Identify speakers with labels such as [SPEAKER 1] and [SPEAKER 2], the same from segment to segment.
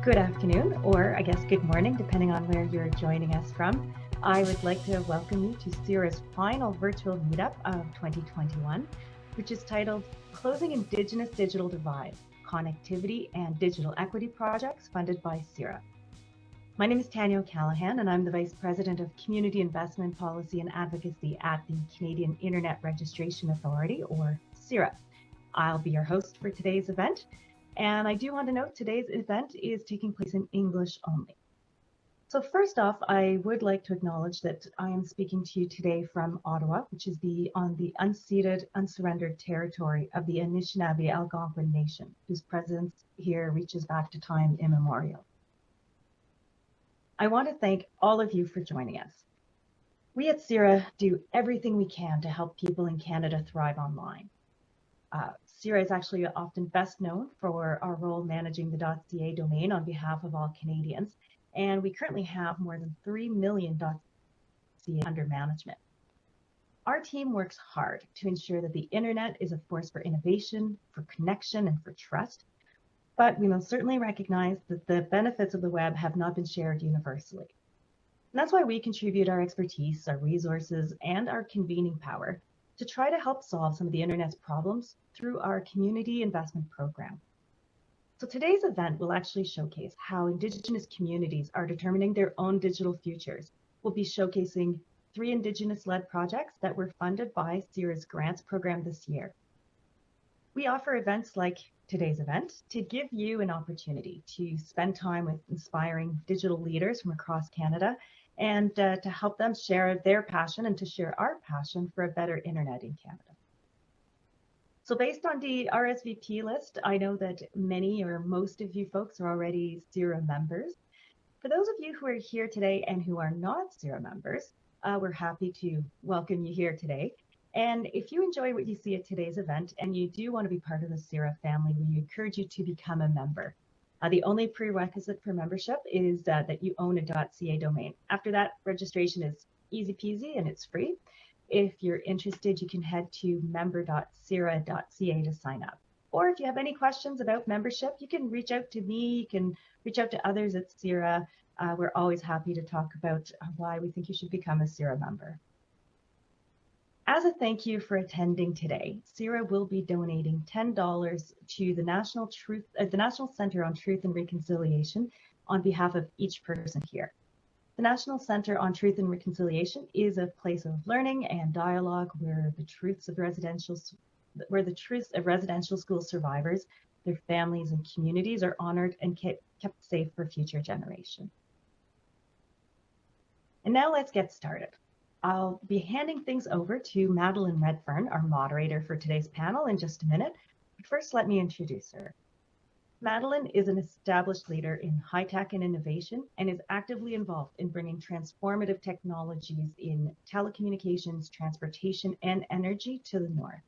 [SPEAKER 1] Good afternoon, or I guess good morning, depending on where you're joining us from. I would like to welcome you to CIRA's final virtual meetup of 2021, which is titled Closing Indigenous Digital Divide, Connectivity and Digital Equity Projects funded by CIRA. My name is Tanya O'Callaghan, and I'm the Vice President of Community Investment Policy and Advocacy at the Canadian Internet Registration Authority, or CIRA. I'll be your host for today's event. And I do want to note today's event is taking place in English only. So first off, I would like to acknowledge that I am speaking to you today from Ottawa, which is on the unceded, unsurrendered territory of the Anishinaabe Algonquin Nation, whose presence here reaches back to time immemorial. I want to thank all of you for joining us. We at CIRA do everything we can to help people in Canada thrive online. CIRA is actually often best known for our role managing the .ca domain on behalf of all Canadians, and we currently have more than 3 million .ca under management. Our team works hard to ensure that the internet is a force for innovation, for connection, and for trust, but we most certainly recognize that the benefits of the web have not been shared universally. And that's why we contribute our expertise, our resources, and our convening power to try to help solve some of the internet's problems through our community investment program. So today's event will actually showcase how Indigenous communities are determining their own digital futures. We'll be showcasing 3 Indigenous-led projects that were funded by CIRA's grants program this year. We offer events like today's event to give you an opportunity to spend time with inspiring digital leaders from across Canada and to help them share their passion and to share our passion for a better internet in Canada. So based on the RSVP list, I know that many or most of you folks are already CIRA members. For those of you who are here today and who are not CIRA members, we're happy to welcome you here today. And if you enjoy what you see at today's event and you do want to be part of the CIRA family, we encourage you to become a member. The only prerequisite for membership is that you own a .ca domain. After that, registration is easy peasy and it's free. If you're interested, you can head to member.cira.ca to sign up. Or if you have any questions about membership, you can reach out to me, you can reach out to others at CIRA. We're always happy to talk about why we think you should become a CIRA member. As a thank you for attending today, CIRA will be donating $10 to the National Center on Truth and Reconciliation on behalf of each person here. The National Center on Truth and Reconciliation is a place of learning and dialogue where the truths of residential school survivors, their families and communities are honored and kept safe for future generations. And now let's get started. I'll be handing things over to Madeleine Redfern, our moderator for today's panel, in just a minute. But first, let me introduce her. Madeleine is an established leader in high tech and innovation and is actively involved in bringing transformative technologies in telecommunications, transportation, and energy to the north.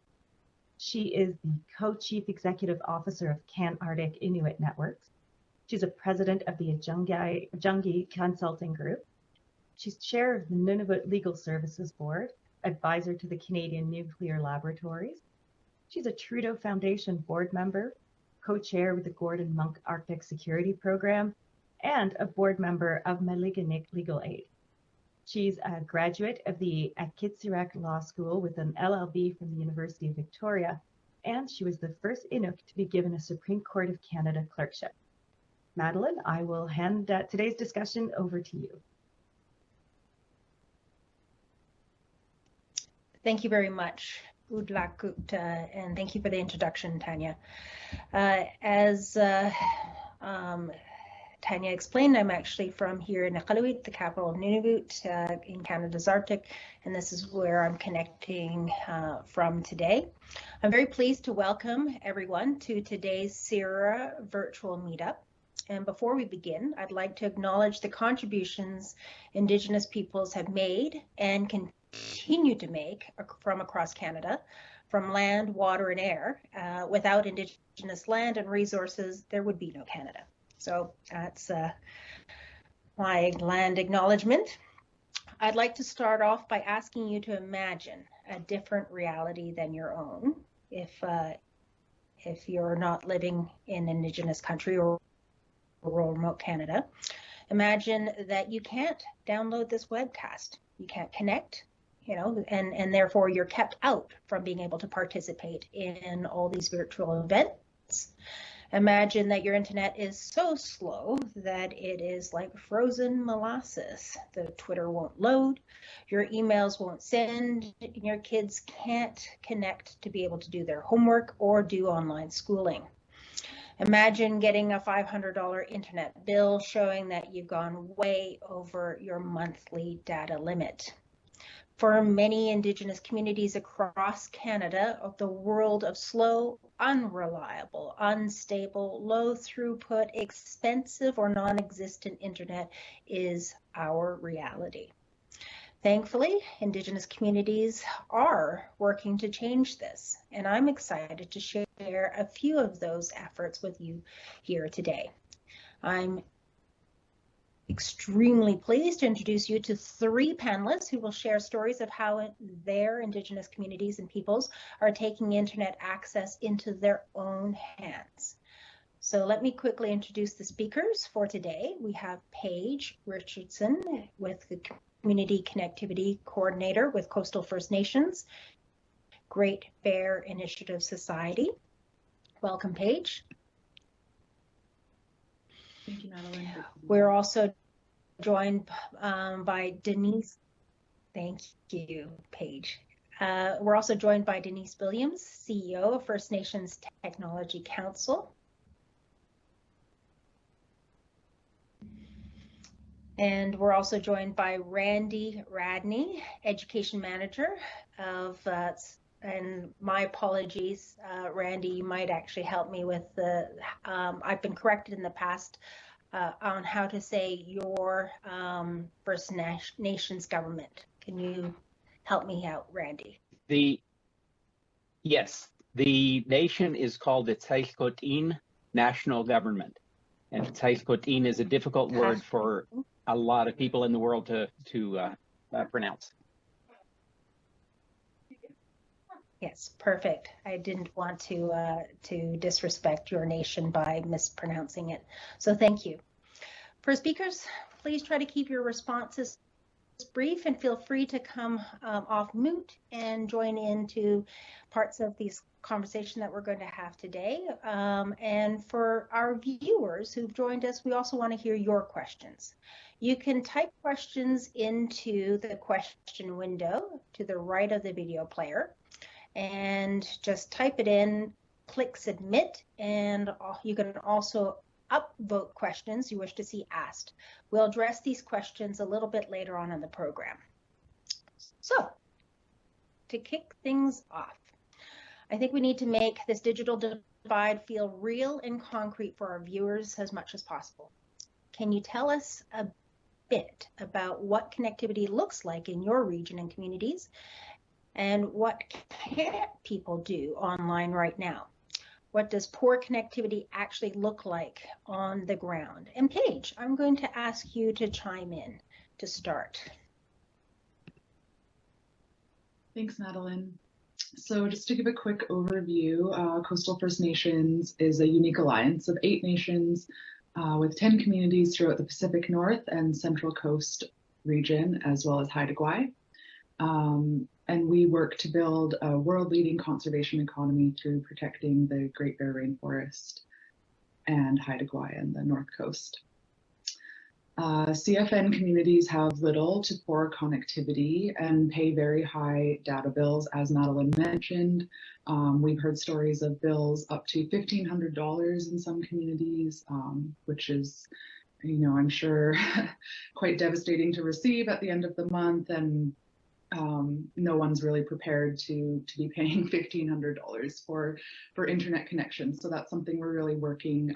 [SPEAKER 1] She is the co-chief executive officer of Can-Arctic Inuit Networks. She's a president of the Jungi Consulting Group. She's chair of the Nunavut Legal Services Board, advisor to the Canadian Nuclear Laboratories. She's a Trudeau Foundation board member, co-chair with the Gordon Monk Arctic Security Program, and a board member of Maliganik Legal Aid. She's a graduate of the Akitsirak Law School with an LLB from the University of Victoria, and she was the first Inuk to be given a Supreme Court of Canada clerkship. Madeleine, I will hand today's discussion over to you.
[SPEAKER 2] Thank you very much, Udlakut, and thank you for the introduction, Tanya. As Tanya explained, I'm actually from here in Iqaluit, the capital of Nunavut, in Canada's Arctic, and this is where I'm connecting from today. I'm very pleased to welcome everyone to today's CIRA virtual meetup. And before we begin, I'd like to acknowledge the contributions Indigenous peoples have made and continue to make from across Canada, from land, water, and air. Without Indigenous land and resources, there would be no Canada. So that's my land acknowledgement. I'd like to start off by asking you to imagine a different reality than your own if you're not living in Indigenous country or rural remote Canada. Imagine that you can't download this webcast. You can't connect, and therefore you're kept out from being able to participate in all these virtual events. Imagine that your internet is so slow that it is like frozen molasses. The Twitter won't load, your emails won't send, and your kids can't connect to be able to do their homework or do online schooling. Imagine getting a $500 internet bill showing that you've gone way over your monthly data limit. For many Indigenous communities across Canada, the world of slow, unreliable, unstable, low throughput, expensive or non-existent internet is our reality. Thankfully, Indigenous communities are working to change this, and I'm excited to share a few of those efforts with you here today. I'm extremely pleased to introduce you to 3 panelists who will share stories of how their Indigenous communities and peoples are taking internet access into their own hands. So let me quickly introduce the speakers for today. We have Paige Richardson with the Community Connectivity Coordinator with Coastal First Nations, Great Bear Initiative Society. Welcome, Paige.
[SPEAKER 3] Thank you, Madeleine.
[SPEAKER 2] We're also joined by Denise. Thank you, Paige. We're also joined by Denise Williams, CEO of First Nations Technology Council. And we're also joined by Radney, Education Manager of, and my apologies, Randy, you might actually help me with the, I've been corrected in the past on how to say your First Nations government. Can you help me out, Randy?
[SPEAKER 4] Yes, the nation is called the Tsailhqot'in National Government. And Tsailhqot'in is a difficult word for a lot of people in the world to pronounce.
[SPEAKER 2] Yes, perfect. I didn't want to disrespect your nation by mispronouncing it. So thank you. For speakers, please try to keep your responses brief and feel free to come off mute and join into parts of these conversation that we're going to have today. And for our viewers who've joined us, we also want to hear your questions. You can type questions into the question window to the right of the video player and just type it in, click submit, and you can also upvote questions you wish to see asked. We'll address these questions a little bit later on in the program. So, to kick things off, I think we need to make this digital divide feel real and concrete for our viewers as much as possible. Can you tell us a bit about what connectivity looks like in your region and communities, and what can't people do online right now? What does poor connectivity actually look like on the ground? And Paige, I'm going to ask you to chime in to start.
[SPEAKER 3] Thanks, Madeleine. So just to give a quick overview, Coastal First Nations is a unique alliance of 8 nations with 10 communities throughout the Pacific North and Central Coast region, as well as Haida Gwaii. And we work to build a world-leading conservation economy through protecting the Great Bear Rainforest and Haida Gwaii and the North Coast. CFN communities have little to poor connectivity and pay very high data bills, as Madeleine mentioned. We've heard stories of bills up to $1,500 in some communities, which is, I'm sure quite devastating to receive at the end of the month, and no one's really prepared to be paying $1,500 for internet connection. So that's something we're really working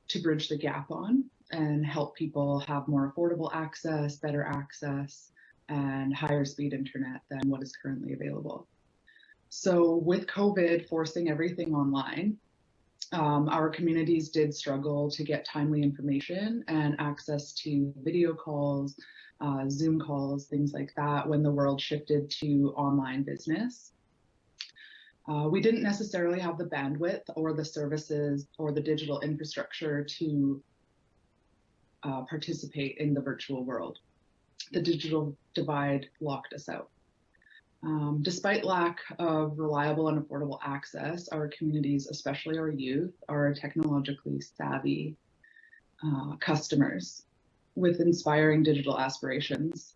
[SPEAKER 3] to bridge the gap on and help people have more affordable access, better access, and higher speed internet than what is currently available. So with COVID forcing everything online, our communities did struggle to get timely information and access to video calls, Zoom calls, things like that, when the world shifted to online business. We didn't necessarily have the bandwidth or the services or the digital infrastructure to participate in the virtual world. The digital divide locked us out. Despite lack of reliable and affordable access, our communities, especially our youth, are technologically savvy customers with inspiring digital aspirations.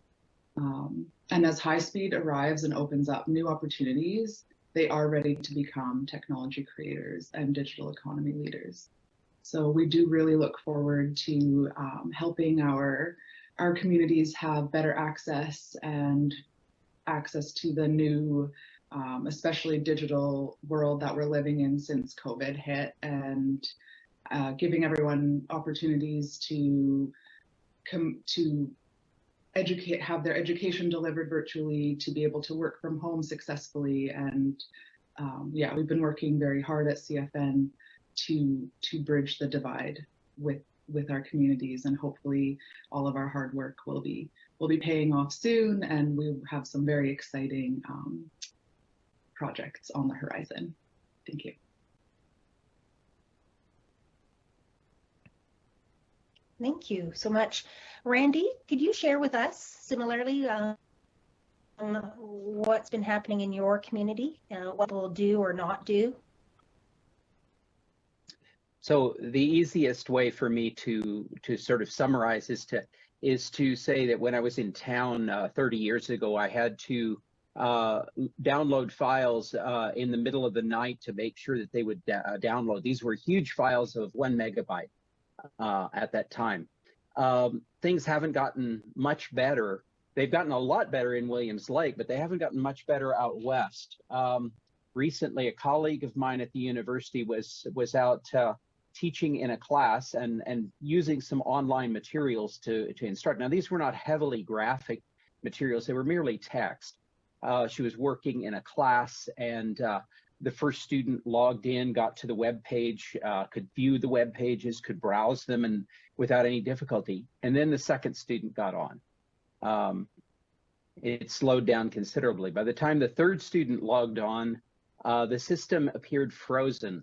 [SPEAKER 3] And as high speed arrives and opens up new opportunities, they are ready to become technology creators and digital economy leaders. So we do really look forward to helping our communities have better access to the new, especially digital world that we're living in since COVID hit, and giving everyone opportunities to educate, have their education delivered virtually, to be able to work from home successfully. And yeah, we've been working very hard at CFN to bridge the divide with our communities, and hopefully all of our hard work will be paying off soon, and we have some very exciting projects on the horizon. Thank you.
[SPEAKER 2] Thank you so much. Randy, could you share with us similarly what's been happening in your community, what we'll do or not do?
[SPEAKER 4] So the easiest way for me to sort of summarize is to say that when I was in town 30 years ago, I had to download files in the middle of the night to make sure that they would download. These were huge files of 1 megabyte at that time. Things haven't gotten much better. They've gotten a lot better in Williams Lake, but they haven't gotten much better out west. Recently, a colleague of mine at the university was out teaching in a class and using some online materials to instruct. Now, these were not heavily graphic materials. They were merely text. She was working in a class, and the first student logged in, got to the web page, could view the web pages, could browse them, and without any difficulty. And then the second student got on. It slowed down considerably. By the time the third student logged on, the system appeared frozen.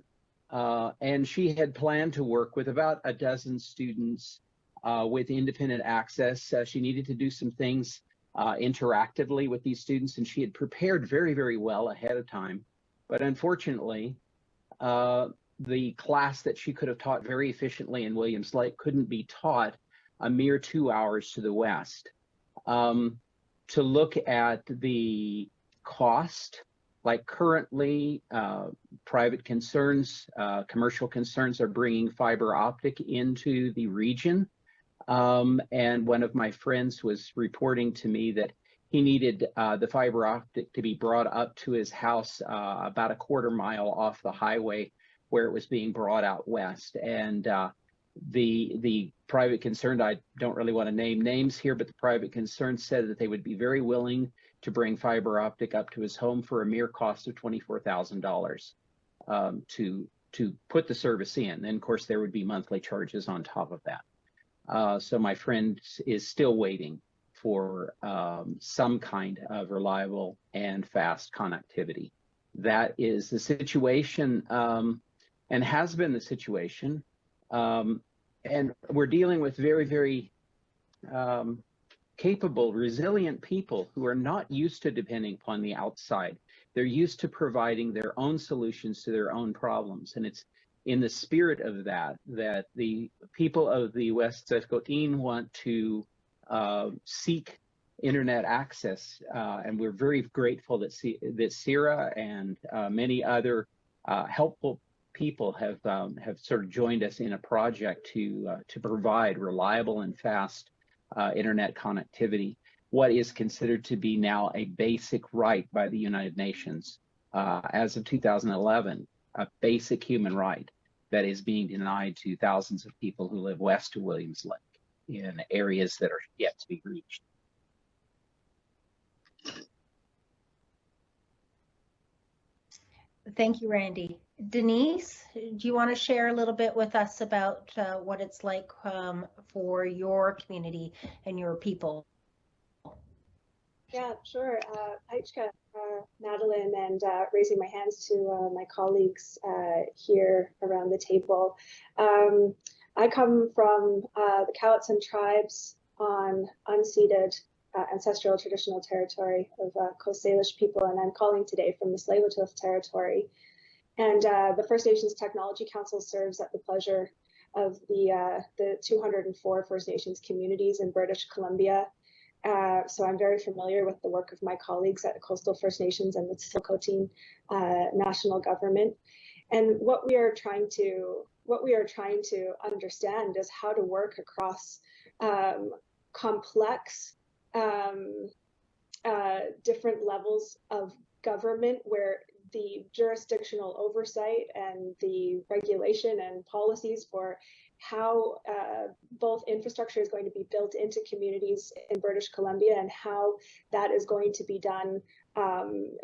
[SPEAKER 4] And she had planned to work with about a dozen students with independent access. She needed to do some things interactively with these students, and she had prepared very, very well ahead of time. But unfortunately, the class that she could have taught very efficiently in Williams Lake couldn't be taught a mere 2 hours to the west. To look at the cost, like currently, private concerns, commercial concerns are bringing fiber optic into the region. And one of my friends was reporting to me that he needed the fiber optic to be brought up to his house about a quarter mile off the highway where it was being brought out west. And the private concern, I don't really want to name names here, but the private concern said that they would be very willing to bring fiber optic up to his home for a mere cost of $24,000 to put the service in. And of course, there would be monthly charges on top of that. So my friend is still waiting for some kind of reliable and fast connectivity. That is the situation, and has been the situation. And we're dealing with very, very capable, resilient people who are not used to depending upon the outside. They're used to providing their own solutions to their own problems. And it's in the spirit of that the people of the West Saskatoon want to seek internet access. And we're very grateful that CIRA and many other helpful people have sort of joined us in a project to provide reliable and fast internet connectivity, what is considered to be now a basic right by the United Nations as of 2011, a basic human right that is being denied to thousands of people who live west of Williams Lake in areas that are yet to be reached.
[SPEAKER 2] Thank you, Randy. Denise, do you want to share a little bit with us about what it's like for your community and your people?
[SPEAKER 5] Yeah, sure. Paige, Madeleine, and raising my hands to my colleagues here around the table. I come from the Cowichan tribes on unceded ancestral traditional territory of Coast Salish people, and I'm calling today from the Tsleil-Waututh territory. And the First Nations Technology Council serves at the pleasure of the 204 First Nations communities in British Columbia. So I'm very familiar with the work of my colleagues at the Coastal First Nations and the Tsilhqot'in national government. And what we are trying to understand is how to work across complex different levels of government where the jurisdictional oversight and the regulation and policies for how both infrastructure is going to be built into communities in British Columbia and how that is going to be done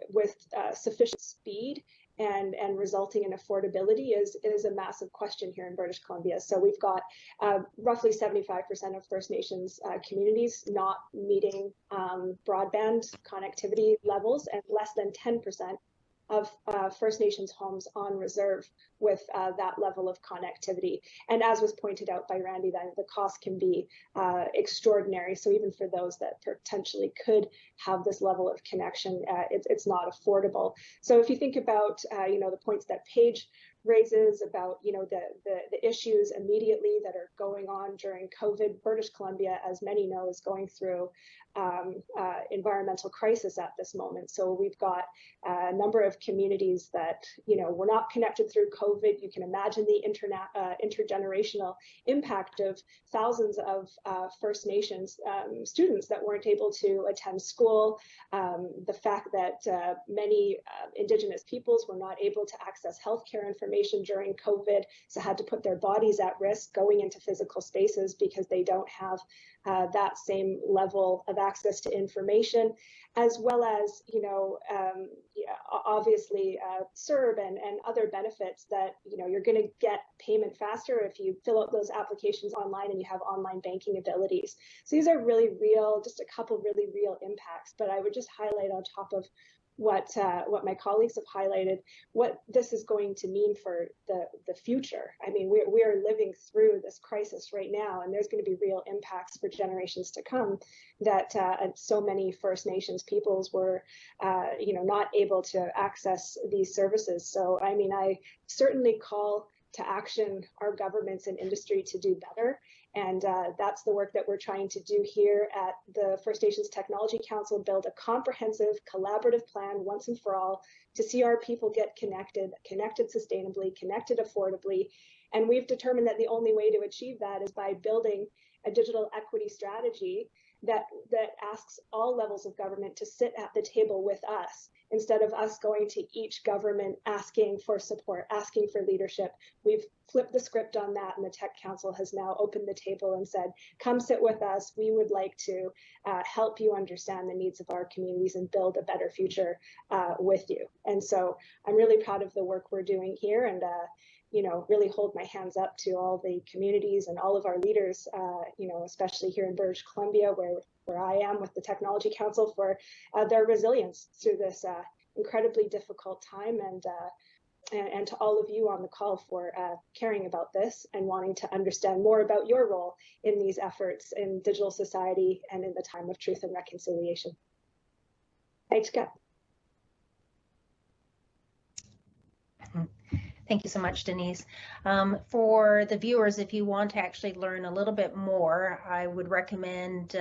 [SPEAKER 5] with sufficient speed and resulting in affordability is a massive question here in British Columbia. So we've got roughly 75% of First Nations communities not meeting broadband connectivity levels, and less than 10% of First Nations homes on reserve with that level of connectivity. And as was pointed out by Randy, that the cost can be extraordinary. So even for those that potentially could have this level of connection, it's not affordable. So if you think about, the points that Paige raises about, the issues immediately that are going on during COVID, British Columbia, as many know, is going through environmental crisis at this moment. So we've got a number of communities that, were not connected through COVID. You can imagine the intergenerational impact of thousands of First Nations students that weren't able to attend school. The fact that many Indigenous peoples were not able to access healthcare information during COVID, so had to put their bodies at risk going into physical spaces because they don't have that same level of access to information, as well as, obviously CIRA and other benefits that, you're going to get payment faster if you fill out those applications online and you have online banking abilities. So these are really real, just a couple really real impacts. But I would just highlight on top of what my colleagues have highlighted, what this is going to mean for the future. I mean, we are living through this crisis right now, and there's going to be real impacts for generations to come that so many First Nations peoples were, not able to access these services. So, I mean, I certainly call to action our governments and industry to do better. And that's the work that we're trying to do here at the First Nations Technology Council, build a comprehensive, collaborative plan once and for all to see our people get connected sustainably, connected affordably. And we've determined that the only way to achieve that is by building a digital equity strategy that asks all levels of government to sit at the table with us, instead of us going to each government asking for support, asking for leadership. We've flipped the script on that, and the Tech Council has now opened the table and said, come sit with us. We would like to help you understand the needs of our communities and build a better future with you. And so I'm really proud of the work we're doing here, and really hold my hands up to all the communities and all of our leaders, especially here in British Columbia, where I am with the Technology Council, for their resilience through this incredibly difficult time, and to all of you on the call for caring about this and wanting to understand more about your role in these efforts in digital society and in the time of truth and reconciliation. Aitchka.
[SPEAKER 2] Thank you so much, Denise. For the viewers, if you want to actually learn a little bit more, I would recommend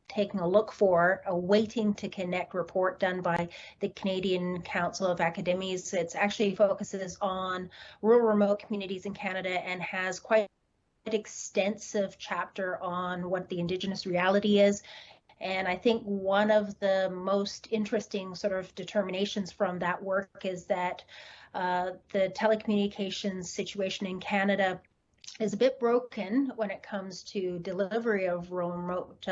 [SPEAKER 2] taking a look for a Waiting to Connect report done by the Canadian Council of Academies. It actually focuses on rural remote communities in Canada and has quite an extensive chapter on what the Indigenous reality is. And I think one of the most interesting sort of determinations from that work is that the telecommunications situation in Canada is a bit broken when it comes to delivery of rural remote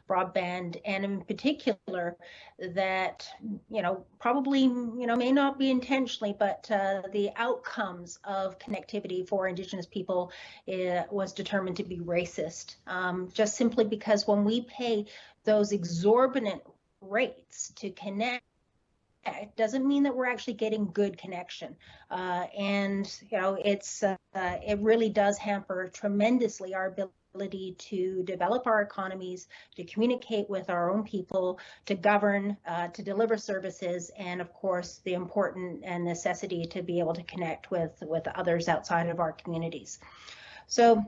[SPEAKER 2] broadband, and in particular that, probably, may not be intentionally, but the outcomes of connectivity for Indigenous people was determined to be racist, just simply because when we pay those exorbitant rates to connect doesn't mean that we're actually getting good connection. And it really does hamper tremendously our ability to develop our economies, to communicate with our own people, to govern, to deliver services, and of course the important and necessity to be able to connect with others outside of our communities. So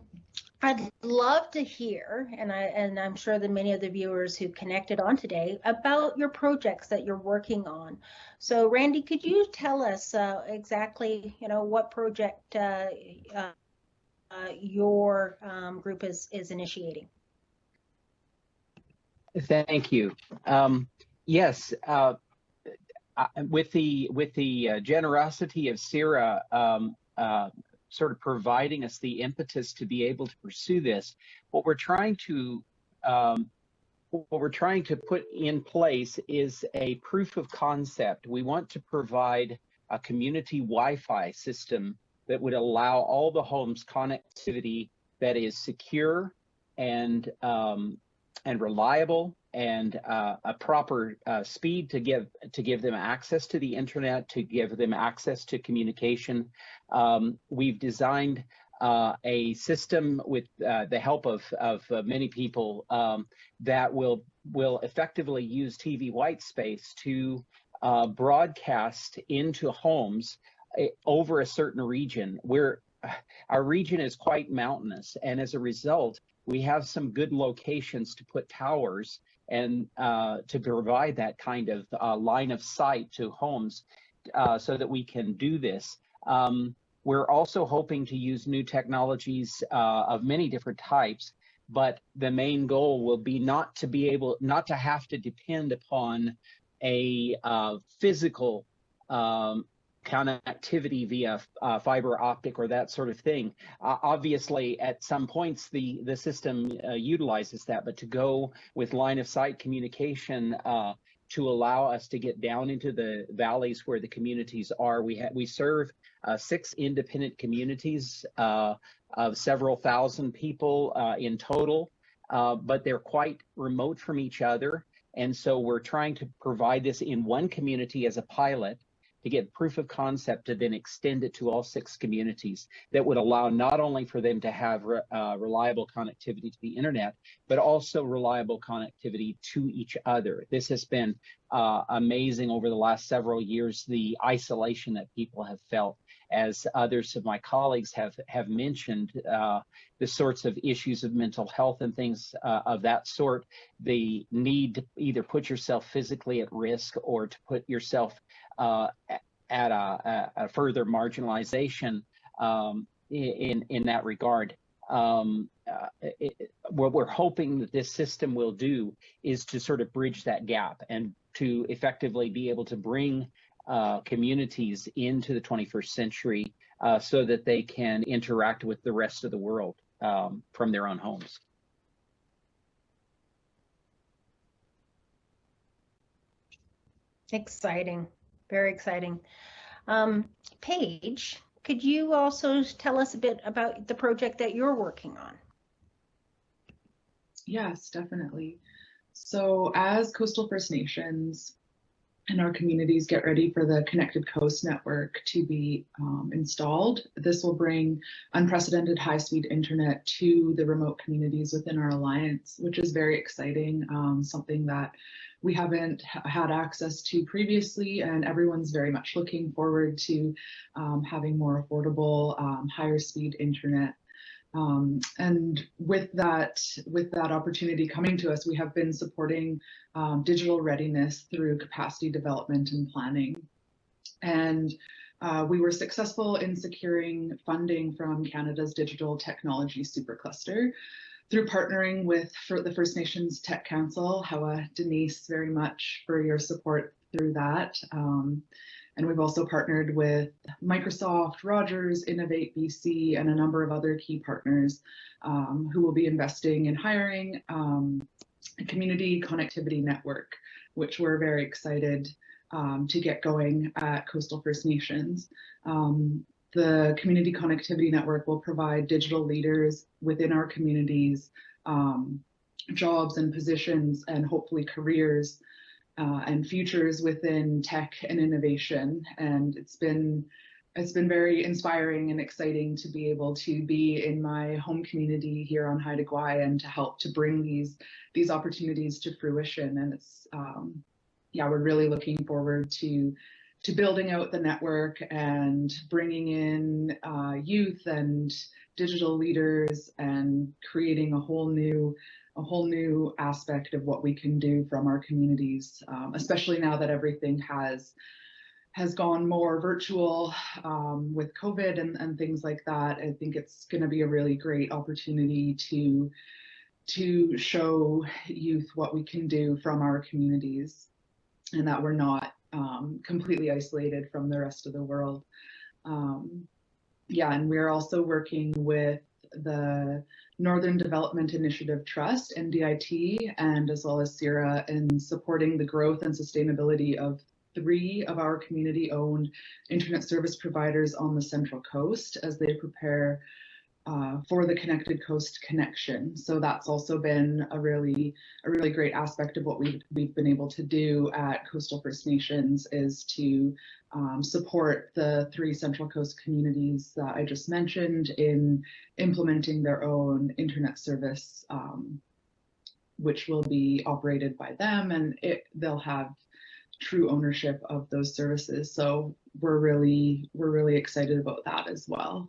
[SPEAKER 2] I'd love to hear, and I'm sure that many of the viewers who connected on today, about your projects that you're working on. So Randy, could you tell us exactly, what project your group is initiating?
[SPEAKER 4] Thank you. Yes, with the generosity of CIRA sort of providing us the impetus to be able to pursue this, what we're trying to put in place is a proof of concept. We want to provide a community Wi-Fi system that would allow all the homes connectivity that is secure and reliable and a proper speed to give them access to the internet, to give them access to communication. We've designed a system with the help of many people that will effectively use TV white space to broadcast into homes over a certain region. Our region is quite mountainous, and as a result, we have some good locations to put towers and to provide that kind of line of sight to homes so that we can do this. We're also hoping to use new technologies of many different types, but the main goal will be not to have to depend upon a physical connectivity via fiber optic or that sort of thing. Obviously, at some points, the system utilizes that, but to go with line of sight communication to allow us to get down into the valleys where the communities are. We serve 6 independent communities of several thousand people in total, but they're quite remote from each other. And so we're trying to provide this in one community as a pilot to get proof of concept to then extend it to all 6 communities that would allow not only for them to have reliable connectivity to the internet, but also reliable connectivity to each other. This has been amazing over the last several years, the isolation that people have felt. As others of my colleagues have mentioned, the sorts of issues of mental health and things of that sort, the need to either put yourself physically at risk or to put yourself at a further marginalization in that regard. What we're hoping that this system will do is to sort of bridge that gap and to effectively be able to bring communities into the 21st century so that they can interact with the rest of the world from their own homes.
[SPEAKER 2] Exciting, very exciting. Paige, could you also tell us a bit about the project that you're working on?
[SPEAKER 3] Yes, definitely. So as Coastal First Nations and our communities get ready for the Connected Coast Network to be installed, this will bring unprecedented high-speed internet to the remote communities within our alliance, which is very exciting, something that we haven't had access to previously, and everyone's very much looking forward to having more affordable, higher speed internet. And with that opportunity coming to us, we have been supporting digital readiness through capacity development and planning. And we were successful in securing funding from Canada's Digital Technology Supercluster through partnering with the First Nations Tech Council. Denise, very much for your support through that. And we've also partnered with Microsoft, Rogers, Innovate BC, and a number of other key partners who will be investing in hiring a community connectivity network, which we're very excited to get going at Coastal First Nations. The community connectivity network will provide digital leaders within our communities jobs and positions and hopefully careers and futures within tech and innovation. And it's been very inspiring and exciting to be able to be in my home community here on Haida Gwaii and to help to bring these opportunities to fruition. And it's we're really looking forward to building out the network and bringing in youth and digital leaders and creating a whole new aspect of what we can do from our communities, especially now that everything has gone more virtual with COVID and things like that. I think it's going to be a really great opportunity to show youth what we can do from our communities, and that we're not completely isolated from the rest of the world. And we're also working with the Northern Development Initiative Trust, NDIT, and as well as CIRA in supporting the growth and sustainability of 3 of our community-owned internet service providers on the Central Coast as they prepare for the Connected Coast Connection. So that's also been a really great aspect of what we've been able to do at Coastal First Nations, is to support the 3 Central Coast communities that I just mentioned in implementing their own internet service, which will be operated by them, and they'll have true ownership of those services. So we're really excited about that as well.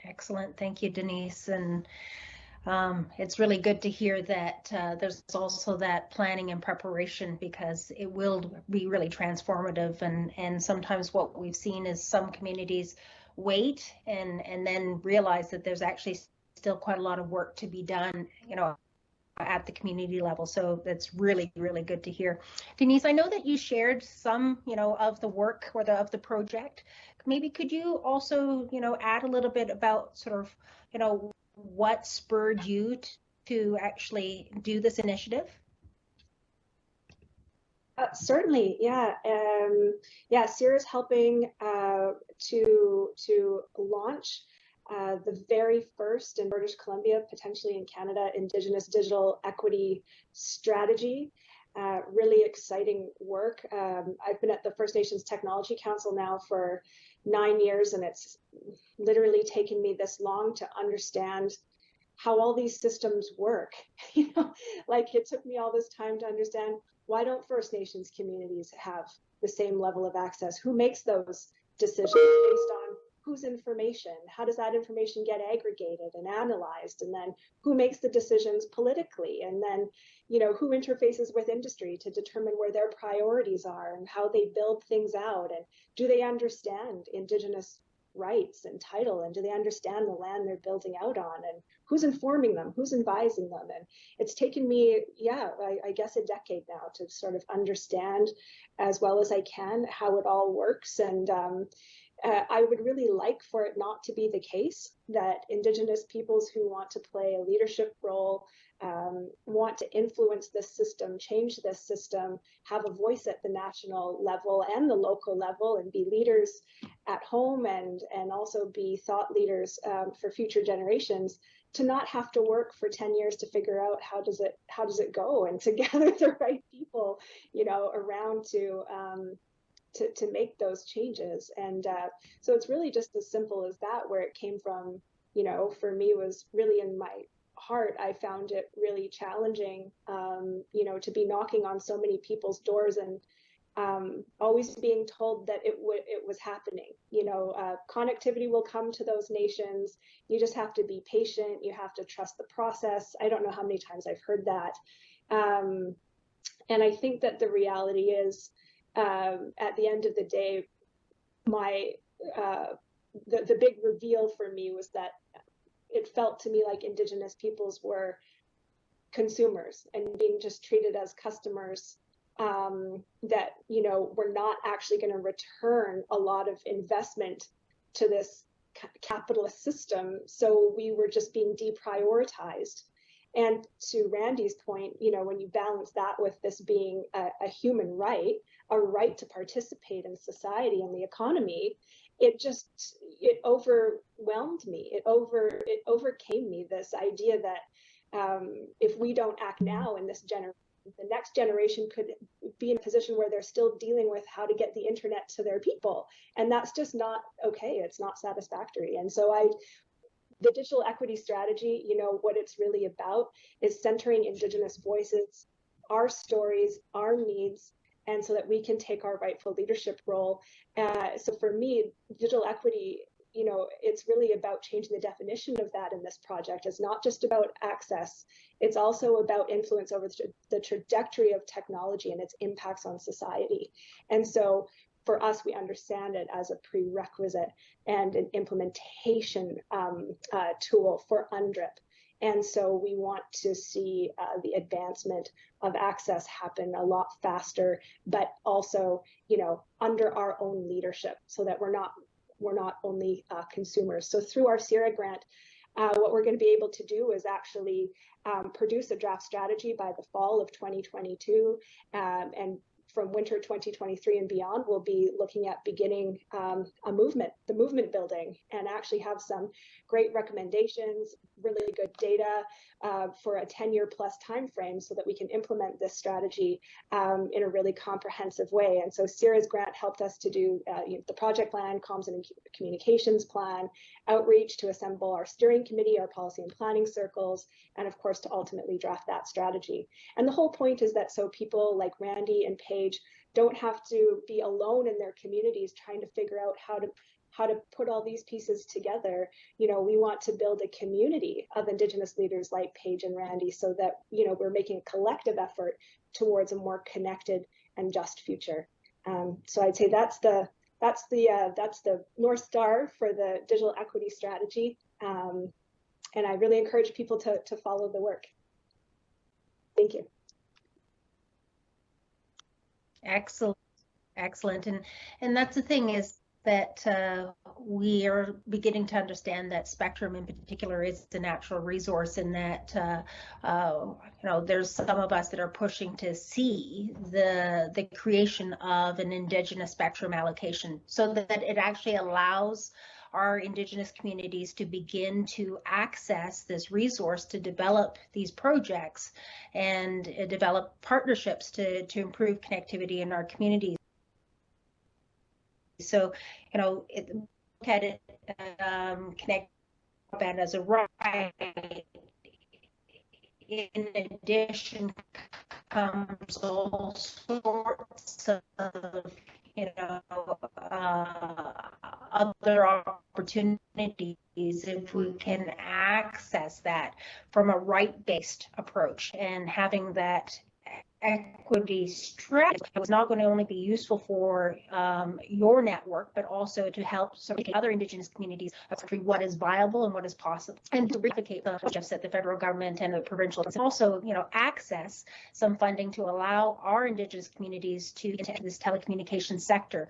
[SPEAKER 2] Excellent. Thank you, Denise. And it's really good to hear that there's also that planning and preparation, because it will be really transformative. And sometimes what we've seen is some communities wait and then realize that there's actually still quite a lot of work to be done, at the community level. So that's really good to hear. Denise, I know that you shared some, of the work or of the project. Maybe could you also, add a little bit about sort of, what spurred you to actually do this initiative?
[SPEAKER 5] Certainly, yeah. CIRA is helping to launch the very first in British Columbia, potentially in Canada, Indigenous digital equity strategy. Really exciting work. I've been at the First Nations Technology Council now for 9 years, and it's literally taken me this long to understand how all these systems work. Like it took me all this time to understand, why don't First Nations communities have the same level of access? Who makes those decisions based on whose information? How does that information get aggregated and analyzed? And then who makes the decisions politically? And then, who interfaces with industry to determine where their priorities are and how they build things out? And do they understand Indigenous rights and title? And do they understand the land they're building out on? And who's informing them? Who's advising them? And it's taken me, I guess a decade now to sort of understand as well as I can how it all works. And I would really like for it not to be the case that Indigenous peoples who want to play a leadership role, want to influence this system, change this system, have a voice at the national level and the local level, and be leaders at home and also be thought leaders for future generations, to not have to work for 10 years to figure out how does it go, and to gather the right people, around to make those changes. And so it's really just as simple as that, where it came from, for me was really in my heart. I found it really challenging, to be knocking on so many people's doors and always being told that it was happening. Connectivity will come to those nations. You just have to be patient. You have to trust the process. I don't know how many times I've heard that. And I think that the reality is, at the end of the day, the big reveal for me was that it felt to me like Indigenous peoples were consumers and being just treated as customers, that, we're not actually going to return a lot of investment to this capitalist system. So we were just being deprioritized. And to Randy's point, when you balance that with this being a human right, a right to participate in society and the economy, it overwhelmed me. It overcame me, this idea that if we don't act now in this generation, the next generation could be in a position where they're still dealing with how to get the internet to their people. And that's just not okay. It's not satisfactory. And so the digital equity strategy, what it's really about is centering Indigenous voices, our stories, our needs, and so that we can take our rightful leadership role. So for me, digital equity, it's really about changing the definition of that in this project. It's not just about access. It's also about influence over the trajectory of technology and its impacts on society. And so for us, we understand it as a prerequisite and an implementation tool for UNDRIP. And so we want to see the advancement of access happen a lot faster, but also, under our own leadership, so that we're not only consumers. So through our CIRA grant, what we're going to be able to do is actually produce a draft strategy by the fall of 2022, and from winter 2023 and beyond, we'll be looking at beginning the movement building, and actually have some great recommendations, really good data for a 10-year plus time frame, so that we can implement this strategy in a really comprehensive way. And so CIRA's grant helped us to do the project plan, comms and communications plan, outreach to assemble our steering committee, our policy and planning circles, and of course to ultimately draft that strategy. And the whole point is that so people like Randy and Paige don't have to be alone in their communities trying to figure out how to put all these pieces together. We want to build a community of Indigenous leaders like Paige and Randy, so that we're making a collective effort towards a more connected and just future. So I'd say that's the North Star for the digital equity strategy, and I really encourage people to follow the work. Thank you.
[SPEAKER 2] Excellent. And that's the thing, is that we are beginning to understand that spectrum in particular is the natural resource, and that there's some of us that are pushing to see the creation of an Indigenous spectrum allocation, so that it actually allows our Indigenous communities to begin to access this resource to develop these projects and develop partnerships to improve connectivity in our communities. So, look at it, connect broadband as a right. In addition, comes all sorts of other opportunities if we can access that from a right-based approach, and having that equity strategy is not going to only be useful for your network, but also to help other Indigenous communities what is viable and what is possible, and to replicate the projects that the federal government and the provincial, and also access some funding to allow our Indigenous communities to get into this telecommunications sector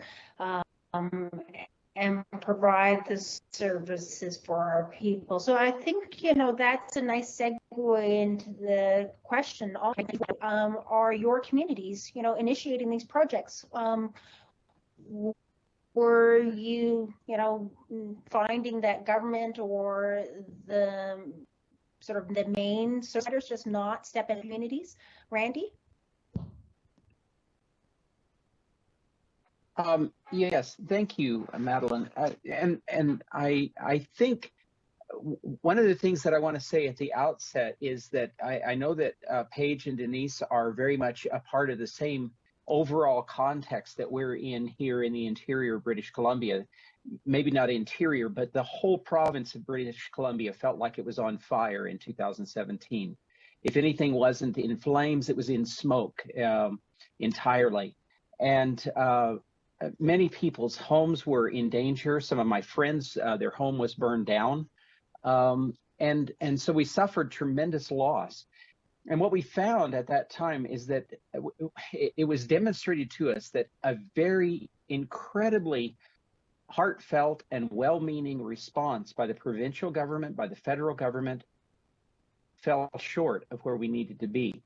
[SPEAKER 2] and provide the services for our people. So I think, that's a nice segue into the question. Are your communities, initiating these projects? Were you, finding that government or the sort of the main providers just not step in communities? Randy?
[SPEAKER 4] Yes, thank you, Madeleine. And I think one of the things that I want to say at the outset is that I know that Paige and Denise are very much a part of the same overall context that we're in here in the interior of British Columbia. Maybe not interior, but the whole province of British Columbia felt like it was on fire in 2017. If anything wasn't in flames, it was in smoke entirely. And many people's homes were in danger. Some of my friends, their home was burned down. And so we suffered tremendous loss. And what we found at that time is that it was demonstrated to us that a very incredibly heartfelt and well-meaning response by the provincial government, by the federal government, fell short of where we needed to be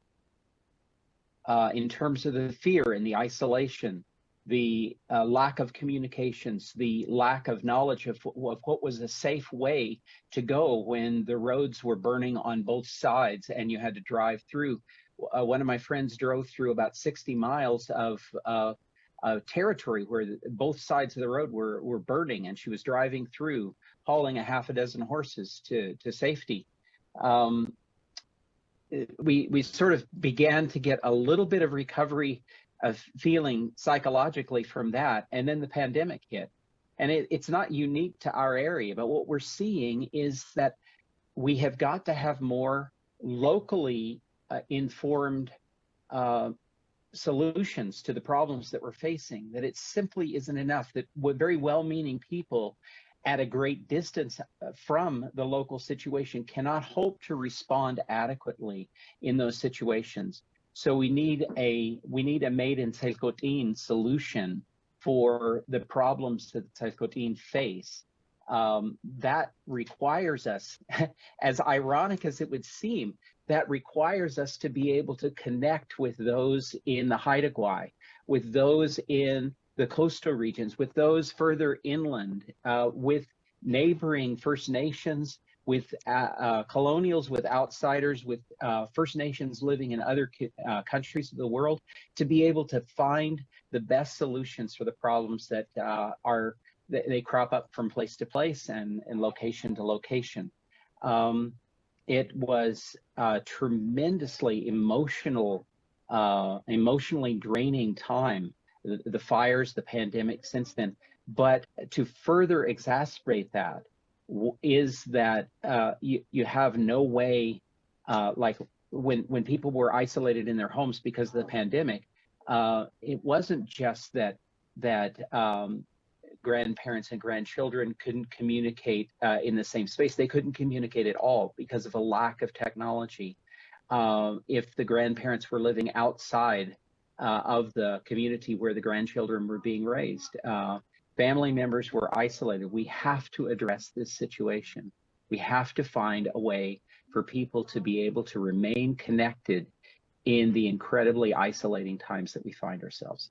[SPEAKER 4] in terms of the fear and the isolation the lack of communications, the lack of knowledge of what was a safe way to go when the roads were burning on both sides and you had to drive through. One of my friends drove through about 60 miles of territory where both sides of the road were burning, and she was driving through, hauling a half a dozen horses to safety. We sort of began to get a little bit of recovery of feeling psychologically from that, and then the pandemic hit. And it's not unique to our area, but what we're seeing is that we have got to have more locally informed solutions to the problems that we're facing, that it simply isn't enough, that very well-meaning people at a great distance from the local situation cannot hope to respond adequately in those situations. So we need a made in Tsailhqot'in solution for the problems that Tsailhqot'in face. That requires us, as ironic as it would seem, that requires us to be able to connect with those in the Haida Gwaii, with those in the coastal regions, with those further inland, with neighboring First Nations, with colonials, with outsiders, with First Nations living in other countries of the world, to be able to find the best solutions for the problems that they crop up from place to place and location to location. It was a tremendously emotionally draining time, the fires, the pandemic since then. But to further exacerbate that is that you have no way, like when people were isolated in their homes because of the pandemic, it wasn't just that grandparents and grandchildren couldn't communicate in the same space. They couldn't communicate at all because of a lack of technology. If the grandparents were living outside of the community where the grandchildren were being raised, family members were isolated. We have to address this situation. We have to find a way for people to be able to remain connected in the incredibly isolating times that we find ourselves.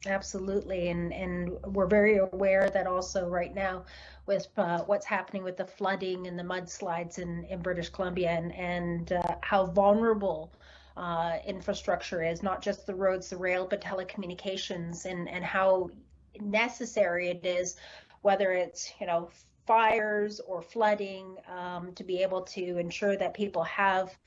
[SPEAKER 2] Absolutely, and we're very aware that also right now with what's happening with the flooding and the mudslides in British Columbia, and how vulnerable infrastructure is, not just the roads, the rail, but telecommunications, and how necessary it is, whether it's fires or flooding, to be able to ensure that people have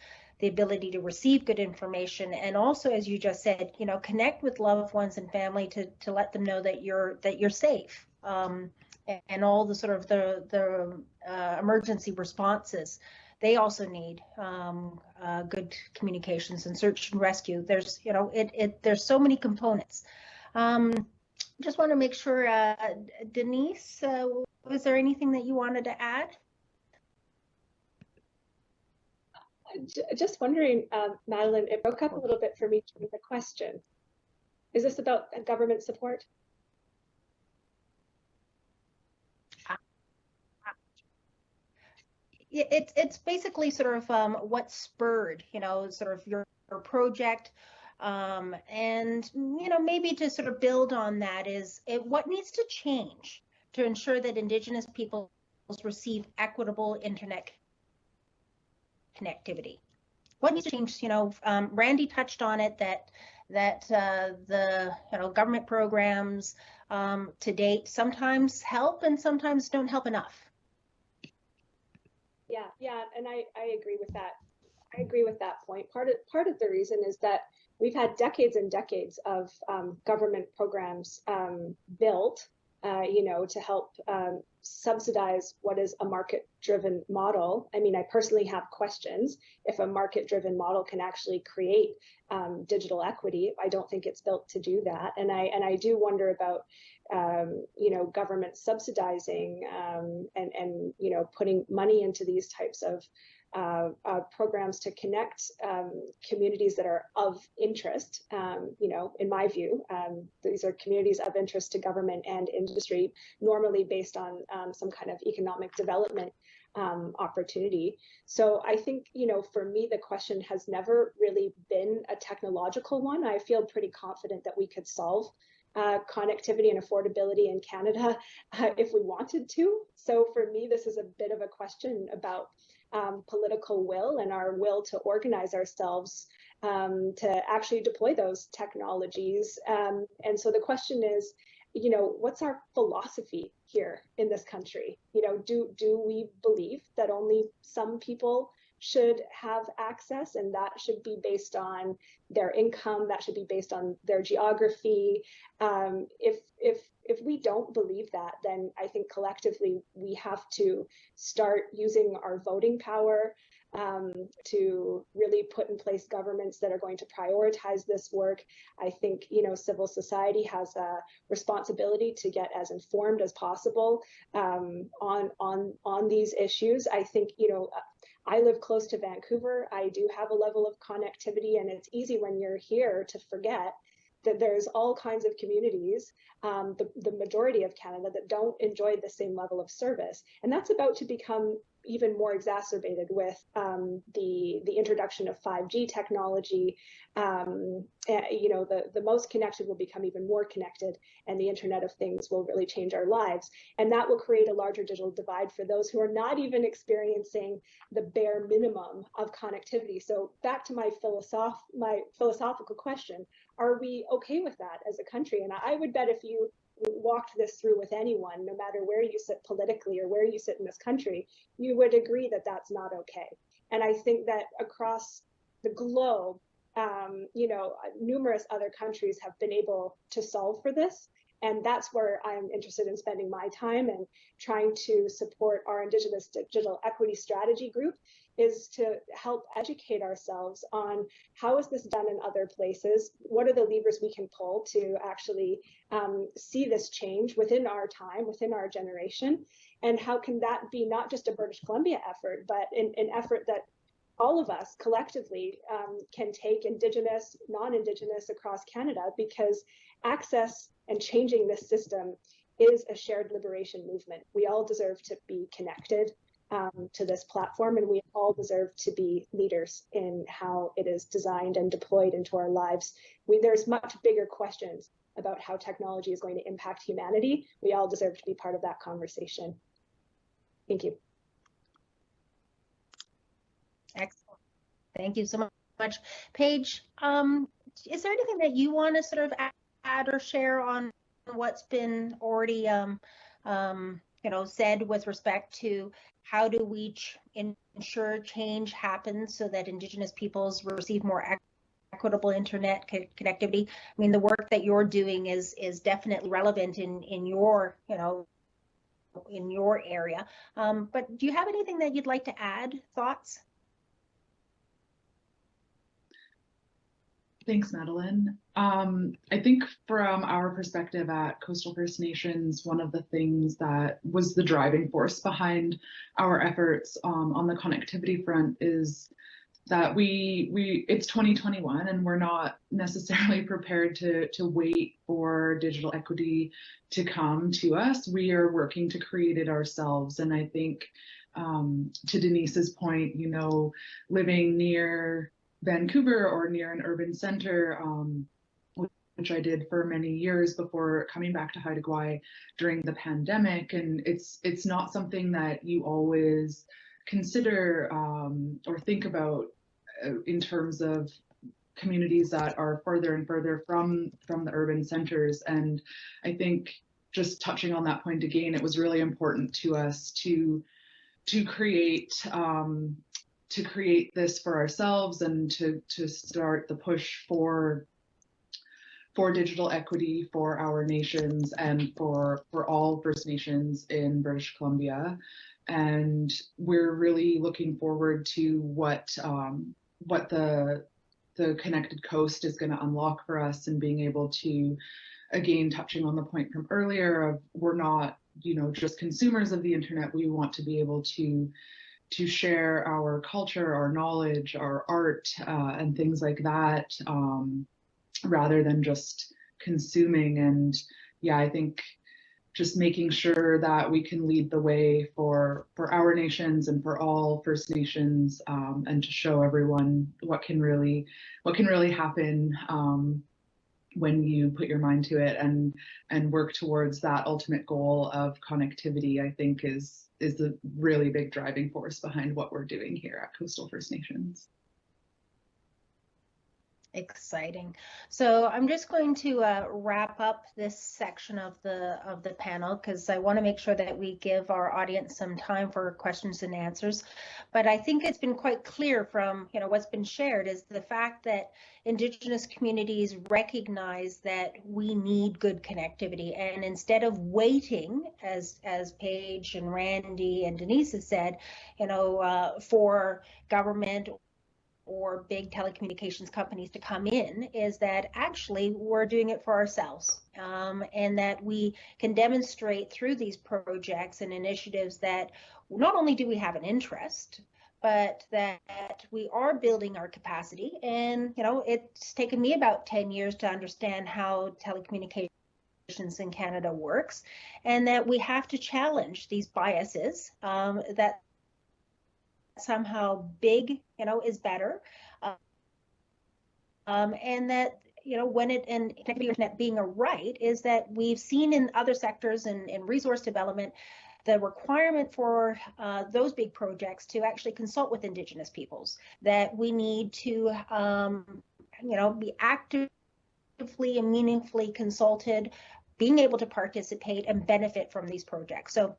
[SPEAKER 2] the ability to receive good information, and also, as you just said, connect with loved ones and family to let them know that you're safe, and all the sort of the emergency responses. They also need good communications and search and rescue. There's there's so many components. Just want to make sure, Denise, was there anything that you wanted to add?
[SPEAKER 5] Just wondering, Madeleine, it broke up a little bit for me during the question. Is this about government support?
[SPEAKER 2] It's basically sort of what spurred, sort of your project, and maybe to sort of build on that is what needs to change to ensure that Indigenous peoples receive equitable internet connectivity. What needs to change? Randy touched on it, that the government programs to date sometimes help and sometimes don't help enough.
[SPEAKER 5] Yeah, and I agree with that. I agree with that point. Part of the reason is that we've had decades and decades of government programs built, to help subsidize what is a market-driven model. I mean, I personally have questions if a market-driven model can actually create digital equity. I don't think it's built to do that, and I do wonder about government subsidizing and putting money into these types of programs to connect communities that are of interest. In my view, these are communities of interest to government and industry, normally based on some kind of economic development opportunity. So I think, for me, the question has never really been a technological one. I feel pretty confident that we could solve connectivity and affordability in Canada if we wanted to. So for me, this is a bit of a question about political will and our will to organize ourselves to actually deploy those technologies. And so the question is, what's our philosophy here in this country? Do we believe that only some people should have access, and that should be based on their income, that should be based on their geography? If we don't believe that, then I think collectively we have to start using our voting power to really put in place governments that are going to prioritize this work. I think, civil society has a responsibility to get as informed as possible on these issues. I think, I live close to Vancouver. I do have a level of connectivity, and it's easy when you're here to forget that there's all kinds of communities, the majority of Canada, that don't enjoy the same level of service. And that's about to become even more exacerbated with the introduction of 5G technology. The most connected will become even more connected, and the Internet of Things will really change our lives. And that will create a larger digital divide for those who are not even experiencing the bare minimum of connectivity. So back to my philosophical question, are we okay with that as a country? And I would bet if you walked this through with anyone, no matter where you sit politically or where you sit in this country, you would agree that that's not okay. And I think that across the globe, numerous other countries have been able to solve for this. And that's where I'm interested in spending my time and trying to support our Indigenous Digital Equity Strategy group, is to help educate ourselves on how is this done in other places, what are the levers we can pull to actually see this change within our time, within our generation, and how can that be not just a British Columbia effort, but an effort that all of us collectively can take, Indigenous, non-Indigenous, across Canada, because access and changing this system is a shared liberation movement. We all deserve to be connected to this platform, and we all deserve to be leaders in how it is designed and deployed into our lives. There's much bigger questions about how technology is going to impact humanity. We all deserve to be part of that conversation. Thank you.
[SPEAKER 2] Excellent. Thank you so much. Paige, is there anything that you want to sort of add or share on what's been already said with respect to how do we ensure change happens so that Indigenous peoples receive more equitable internet connectivity? I mean, the work that you're doing is definitely relevant in your in your area. But do you have anything that you'd like to add? Thoughts?
[SPEAKER 3] Thanks, Madeleine. I think from our perspective at Coastal First Nations, one of the things that was the driving force behind our efforts on the connectivity front is that it's 2021 and we're not necessarily prepared to wait for digital equity to come to us. We are working to create it ourselves. And I think to Denise's point, living near Vancouver or near an urban center, which I did for many years before coming back to Haida Gwaii during the pandemic. And it's not something that you always consider or think about in terms of communities that are further and further from the urban centers. And I think just touching on that point again, it was really important to us to create this for ourselves and to start the push for digital equity for our nations and for all First Nations in British Columbia. And we're really looking forward to what the Connected Coast is going to unlock for us, and being able to, again, touching on the point from earlier of we're not just consumers of the internet. We want to be able to to share our culture, our knowledge, our art, and things like that, rather than just consuming. And yeah, I think just making sure that we can lead the way for our nations and for all First Nations, and to show everyone what can really happen when you put your mind to it and work towards that ultimate goal of connectivity, I think is the really big driving force behind what we're doing here at Coastal First Nations.
[SPEAKER 2] Exciting. So I'm just going to wrap up this section of the panel, because I want to make sure that we give our audience some time for questions and answers. But I think it's been quite clear from what's been shared is the fact that Indigenous communities recognize that we need good connectivity, and instead of waiting, as Paige and Randy and Denise has said, for government or big telecommunications companies to come in, is that actually we're doing it for ourselves, and that we can demonstrate through these projects and initiatives that not only do we have an interest, but that we are building our capacity. And it's taken me about 10 years to understand how telecommunications in Canada works, and that we have to challenge these biases, that somehow big is better, and that when it and internet being a right is that we've seen in other sectors and in resource development the requirement for those big projects to actually consult with Indigenous peoples, that we need to be actively and meaningfully consulted, being able to participate and benefit from these projects. So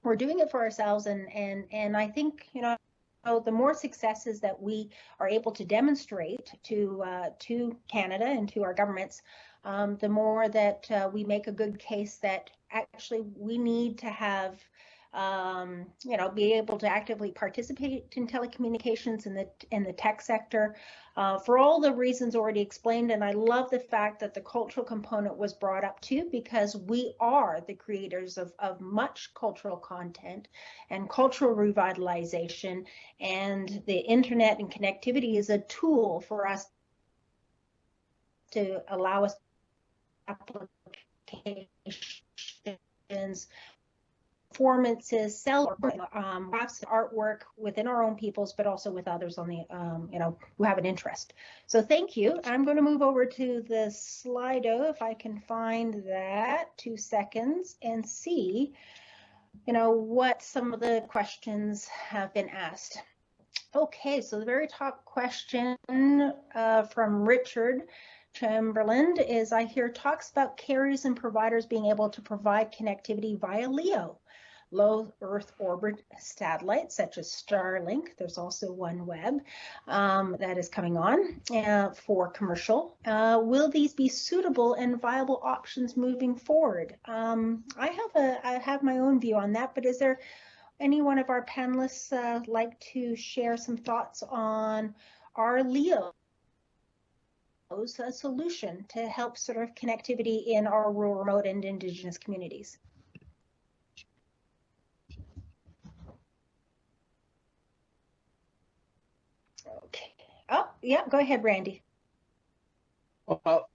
[SPEAKER 2] we're doing it for ourselves, and I think the more successes that we are able to demonstrate to Canada and to our governments, the more that we make a good case that actually we need to have, be able to actively participate in telecommunications in the tech sector, for all the reasons already explained. And I love the fact that the cultural component was brought up too, because we are the creators of much cultural content and cultural revitalization, and the internet and connectivity is a tool for us to allow us applications, performances, sell crafts, artwork within our own peoples, but also with others on the who have an interest. So thank you. I'm going to move over to the Slido, if I can find that, 2 seconds, and see what some of the questions have been asked. Okay, so the very top question from Richard Chamberlain is, I hear talks about carriers and providers being able to provide connectivity via LEO, low Earth orbit satellites such as Starlink. There's also OneWeb that is coming on for commercial. Will these be suitable and viable options moving forward? I have my own view on that, but is there any one of our panelists like to share some thoughts on our LEO a solution to help sort of connectivity in our rural, remote, and Indigenous communities? Okay. Oh, yeah, go ahead, Randy.
[SPEAKER 4] Well,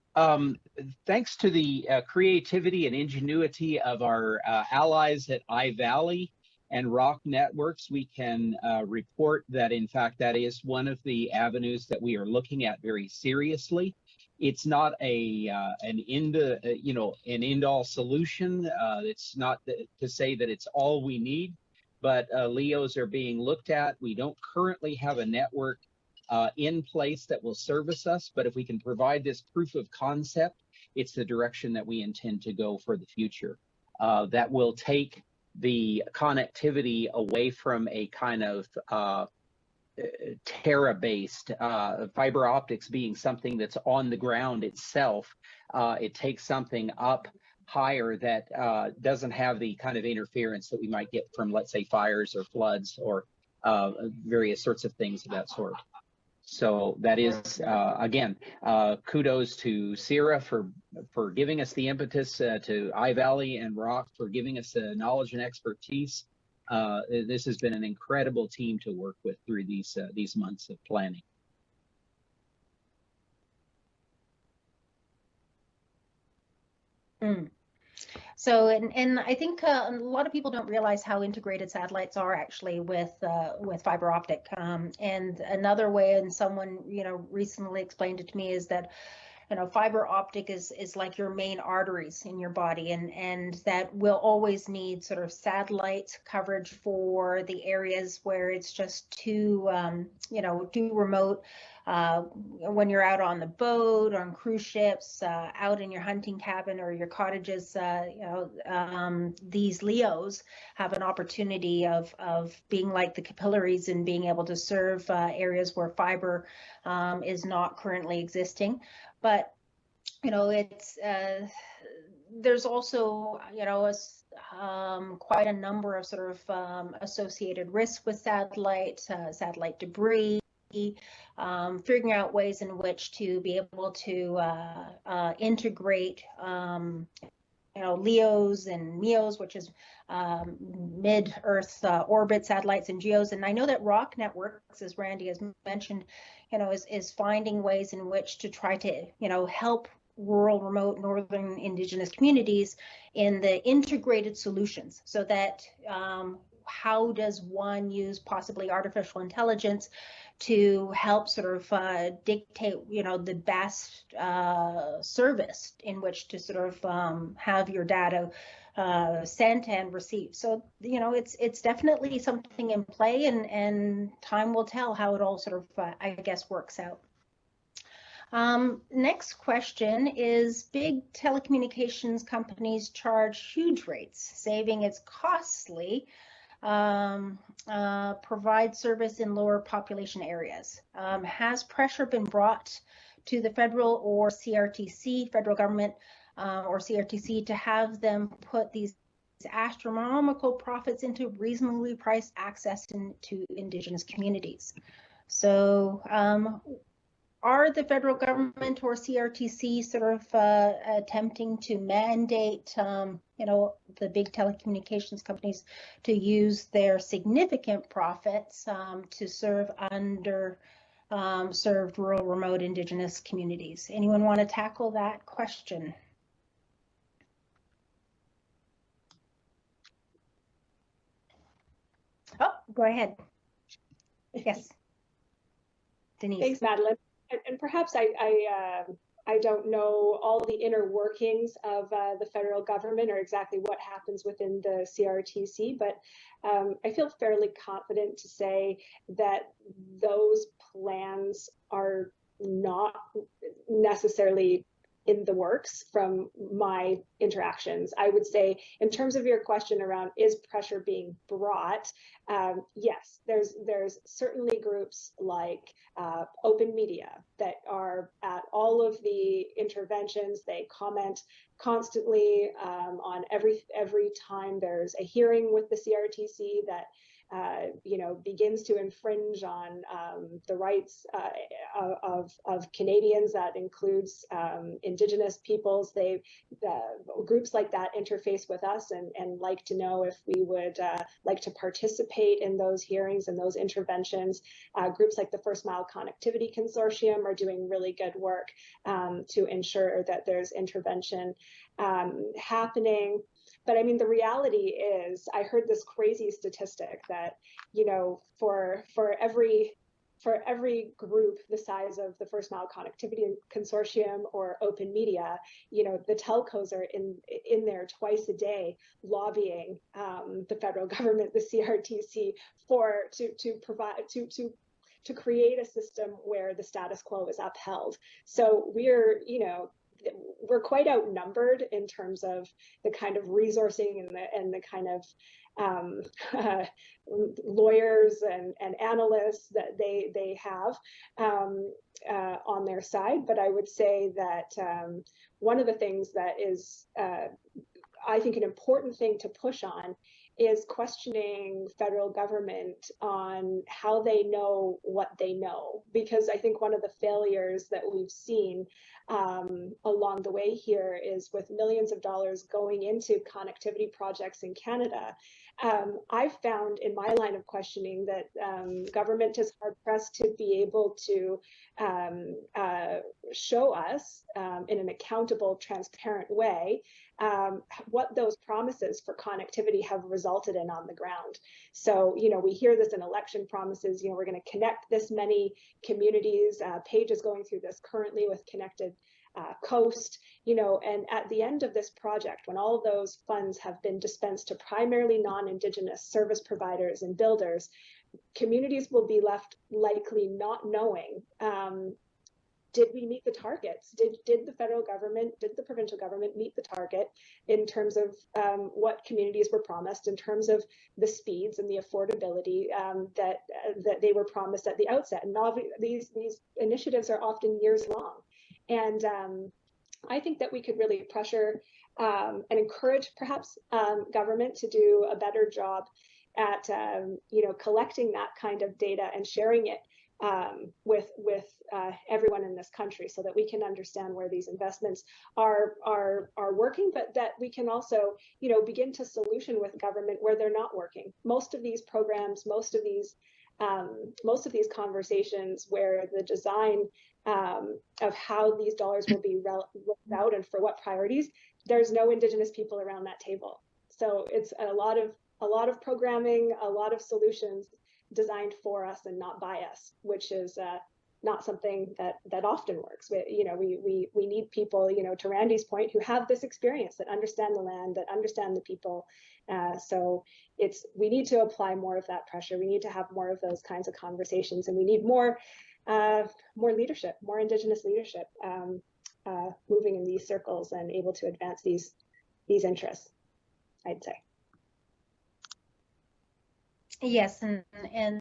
[SPEAKER 4] thanks to the creativity and ingenuity of our allies at iValley and Rock Networks, we can report that, in fact, that is one of the avenues that we are looking at very seriously. It's not an end-all solution. It's not to say that it's all we need, but LEOs are being looked at. We don't currently have a network in place that will service us, but if we can provide this proof of concept, it's the direction that we intend to go for the future. That will take the connectivity away from a kind of terra-based fiber optics being something that's on the ground itself. It takes something up higher that doesn't have the kind of interference that we might get from, let's say, fires or floods or various sorts of things of that sort. So that is, again, kudos to CIRA for giving us the impetus, to iValley and Rock for giving us the knowledge and expertise. This has been an incredible team to work with through these months of planning.
[SPEAKER 2] So, and I think a lot of people don't realize how integrated satellites are actually with fiber optic. And another way, and someone recently explained it to me, is that fiber optic is like your main arteries in your body, and that will always need sort of satellite coverage for the areas where it's just too too remote. When you're out on the boat, on cruise ships, out in your hunting cabin or your cottages, these LEOs have an opportunity of being like the capillaries and being able to serve areas where fiber is not currently existing. But it's there's also quite a number of sort of associated risks with satellite debris. Figuring out ways in which to be able to integrate LEOs and MEOs, which is mid-Earth orbit satellites and GEOs. And I know that Rock Networks, as Randy has mentioned, is finding ways in which to try to help rural, remote, northern Indigenous communities in the integrated solutions, so that how does one use possibly artificial intelligence to help sort of dictate, the best service in which to sort of have your data sent and received. So, it's definitely something in play, and time will tell how it all sort of, I guess, works out. Next question is, big telecommunications companies charge huge rates, saving it's costly, provide service in lower population areas. Has pressure been brought to the federal or CRTC, federal government or CRTC, to have them put these astronomical profits into reasonably priced access to Indigenous communities? So are the federal government or CRTC sort of attempting to mandate, the big telecommunications companies to use their significant profits to serve served rural, remote Indigenous communities? Anyone want to tackle that question? Oh, go ahead. Yes, Denise.
[SPEAKER 5] Thanks, Madeleine. And perhaps I don't know all the inner workings of the federal government or exactly what happens within the CRTC, but I feel fairly confident to say that those plans are not necessarily in the works from my interactions. I would say, in terms of your question around is pressure being brought, yes, there's certainly groups like Open Media that are at all of the interventions. They comment constantly on every time there's a hearing with the CRTC that begins to infringe on the rights of Canadians. That includes Indigenous peoples. Groups like that interface with us and like to know if we would like to participate in those hearings and those interventions. Groups like the First Mile Connectivity Consortium are doing really good work to ensure that there's intervention happening. But I mean, the reality is, I heard this crazy statistic that, for every group the size of the First Mile Connectivity Consortium or Open Media, the telcos are in there twice a day lobbying the federal government, the CRTC, to create a system where the status quo is upheld. So we're quite outnumbered in terms of the kind of resourcing and the kind of lawyers and analysts that they have on their side. But I would say that one of the things that is, I think, an important thing to push on is questioning federal government on how they know what they know. Because I think one of the failures that we've seen along the way here is with millions of dollars going into connectivity projects in Canada. I've found in my line of questioning that government is hard pressed to be able to show us in an accountable, transparent way what those promises for connectivity have resulted in on the ground. So, we hear this in election promises, we're going to connect this many communities. Paige is going through this currently with Connected Coast, and at the end of this project, when all of those funds have been dispensed to primarily non-Indigenous service providers and builders, communities will be left likely not knowing, did we meet the targets? Did the federal government, did the provincial government meet the target in terms of what communities were promised, in terms of the speeds and the affordability that they were promised at the outset? And these initiatives are often years long. And I think that we could really pressure and encourage perhaps government to do a better job at collecting that kind of data and sharing it with everyone in this country, so that we can understand where these investments are working, but that we can also begin to solution with government where they're not working. Most of these programs, most of these conversations where the design of how these dollars will be rolled out and for what priorities, there's no Indigenous people around that table. So it's a lot of programming, a lot of solutions designed for us and not by us, which is not something that often works. We need people, to Randy's point, who have this experience, that understand the land, that understand the people. So we need to apply more of that pressure. We need to have more of those kinds of conversations, and we need more leadership, more Indigenous leadership, moving in these circles and able to advance these interests, I'd say.
[SPEAKER 2] Yes, and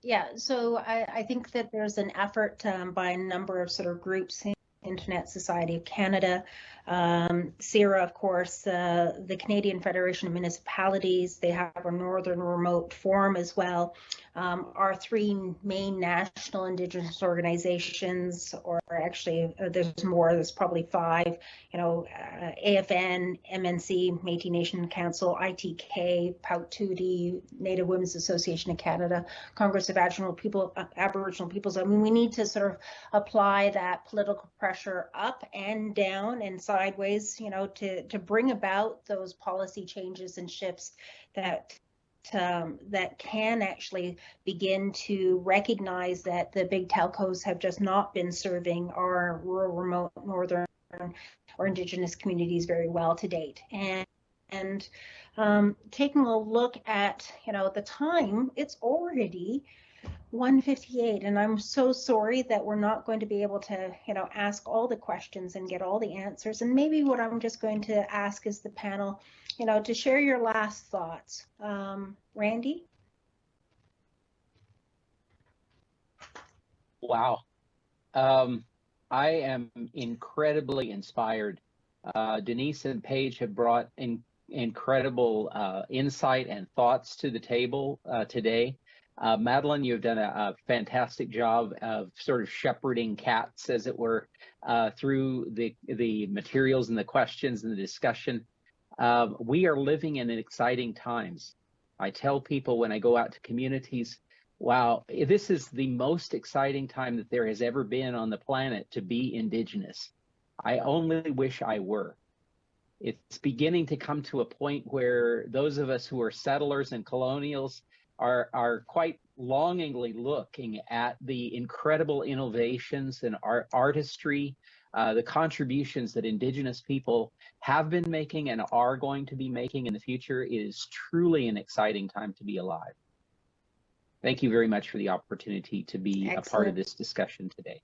[SPEAKER 2] yeah, so I think that there's an effort by a number of sort of groups, Internet Society of Canada, CIRA, of course, the Canadian Federation of Municipalities. They have a Northern Remote Forum as well. Our three main national Indigenous organizations, or actually there's more, there's probably five, AFN, MNC, Métis Nation Council, ITK, Pautudi, Native Women's Association of Canada, Congress of Aboriginal Peoples. I mean, we need to sort of apply that political pressure up and down and sideways, to bring about those policy changes and shifts that can actually begin to recognize that the big telcos have just not been serving our rural, remote, northern, or Indigenous communities very well to date. And taking a look at, the time, it's already 1:58, and I'm so sorry that we're not going to be able to, ask all the questions and get all the answers. And maybe what I'm just going to ask is the panel, to share your last thoughts. Randy?
[SPEAKER 4] Wow. I am incredibly inspired. Denise and Paige have brought incredible insight and thoughts to the table today. Madeleine, you've done a fantastic job of sort of shepherding cats, as it were, through the materials and the questions and the discussion. We are living in exciting times. I tell people when I go out to communities, wow, this is the most exciting time that there has ever been on the planet to be Indigenous. I only wish I were. It's beginning to come to a point where those of us who are settlers and colonials are quite longingly looking at the incredible innovations and artistry, the contributions that Indigenous people have been making and are going to be making in the future. It is truly an exciting time to be alive. Thank you very much for the opportunity to be a part of this discussion today.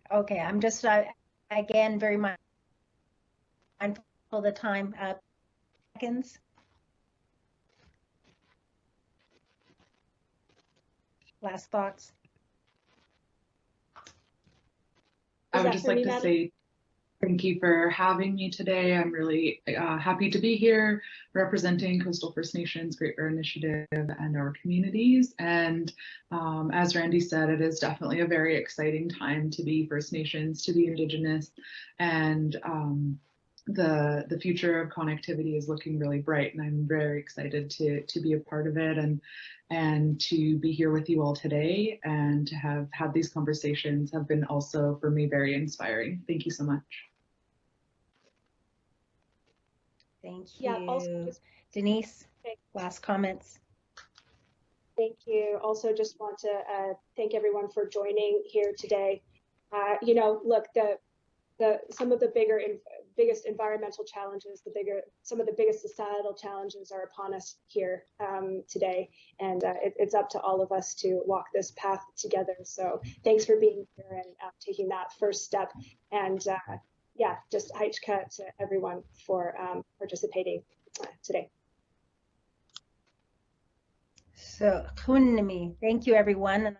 [SPEAKER 2] Okay, I'm just, again, very much mindful of the time. Seconds. Last thoughts.
[SPEAKER 3] I would just like to say Thank you for having me today. I'm really happy to be here representing Coastal First Nations Great Bear Initiative and our communities. And as Randy said, it is definitely a very exciting time to be First Nations, to be Indigenous, and the future of connectivity is looking really bright, and I'm very excited to be a part of it and to be here with you all today, and to have had these conversations have been also for me very inspiring. Thank you so much.
[SPEAKER 2] Thank you.
[SPEAKER 5] Yeah, also just
[SPEAKER 2] Denise, last comments.
[SPEAKER 5] thank you. Also just want to thank everyone for joining here today. Look, some of the biggest environmental challenges, some of the biggest societal challenges are upon us here today, and it's up to all of us to walk this path together. So thanks for being here and taking that first step. And just Haichka to everyone for participating today.
[SPEAKER 2] So, Kunimi, thank you, everyone.